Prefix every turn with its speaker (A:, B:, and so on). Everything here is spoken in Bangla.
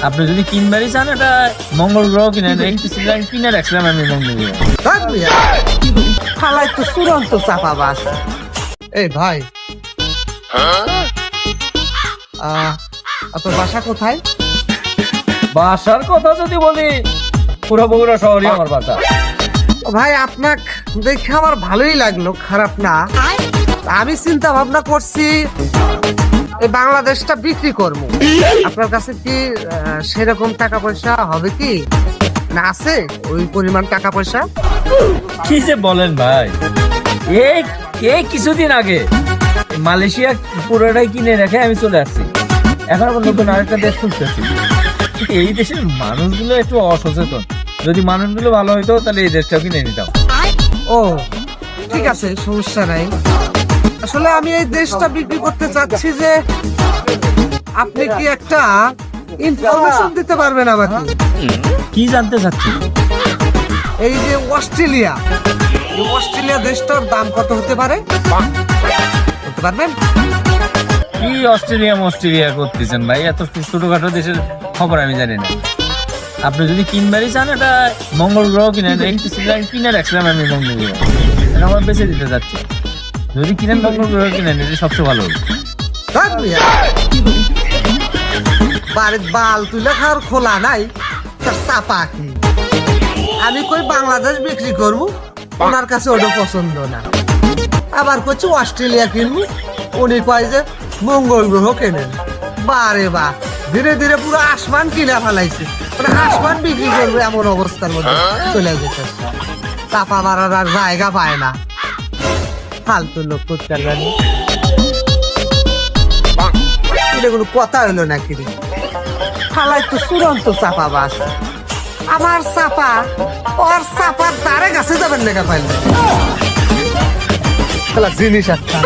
A: আপনি যদি কিনবারই চান এটা মঙ্গল গ্রহ কিনেন, কিনে রাখছিলাম আমি মঙ্গল গ্রহ।
B: খালাই তো চূড়ান্ত চাপাবাজ। এই ভাই, আপনার বাসা কোথায়?
A: বাসার কথা যদি বলি, পুরো বগুড়া শহরই আমার বাসা।
B: ভাই আপনাক দেখে আমার ভালোই লাগলো, খারাপ না। আমি চিন্তা ভাবনা করছি এই বাংলাদেশটা বিক্রি করবো। আপনার কাছে কি সেরকম টাকা পয়সা হবে কি, না আছে ওই পরিমাণ টাকা পয়সা?
A: কি যে বলেন ভাই, এই কিছুদিন আগে মালয়েশিয়া পুরোটাই কিনে রেখে আমি চলে আসছি। এখন আবার নতুন আরেকটা দেশ খুঁজতেছি। এই দেশের মানুষগুলো একটু অসচেতন। যদি মানুষগুলো ভালো হইতো তাহলে এই দেশটাও কিনে নিতাম।
B: ও ঠিক আছে, সমস্যা নাই। আসলে আমি এই দেশটা বিক্রি করতে চাচ্ছি যে আপনি কি একটা ইনফরমেশন দিতে পারবেন আমাকে?
A: কি জানতে চাচ্ছি?
B: এই যে অস্ট্রেলিয়া, এই অস্ট্রেলিয়া দেশটার দাম কত হতে পারে বলতে পারবেন?
A: কি অস্ট্রেলিয়া করতেছেন ভাই? এত ছোটখাটো দেশের খবর আমি জানি না। আপনি যদি কিনবারই চান এটা মঙ্গল গ্রহ কিনেন, কিনে রাখছিলাম আমি মঙ্গল গ্রহ, এটা আমার বেঁচে দিতে যাচ্ছি। যদি কিনেন মঙ্গল গ্রহ কিনেন, এটা সবচেয়ে ভালো হবে।
B: বাড়ির বাল তুলে খাওয়ার খোলা নাই, তার চাপা কি? আমি কই বাংলাদেশ বিক্রি করবো, ওনার কাছে ওটা পছন্দ না। আবার করছি অস্ট্রেলিয়া কিনবো, উনি কয় যে মঙ্গল গ্রহ কেনেন। বারে বা ধীরে ধীরে পুরো আসমান কিনে ফেলাইছে, মানে আসমান বিক্রি করবে এমন অবস্থার মধ্যে চলে যেতে। চাপা মারার আর জায়গা পায় না, ফালতু লোক করতে পারবেন। এটা কোনো কথা হলো নাকি রে? খালাই তো চূড়ান্ত চাপাবাজ। আমার চাপা ওর চাপার তারে গাছে যাবেন লেখা পাইলে জিনিস একটা।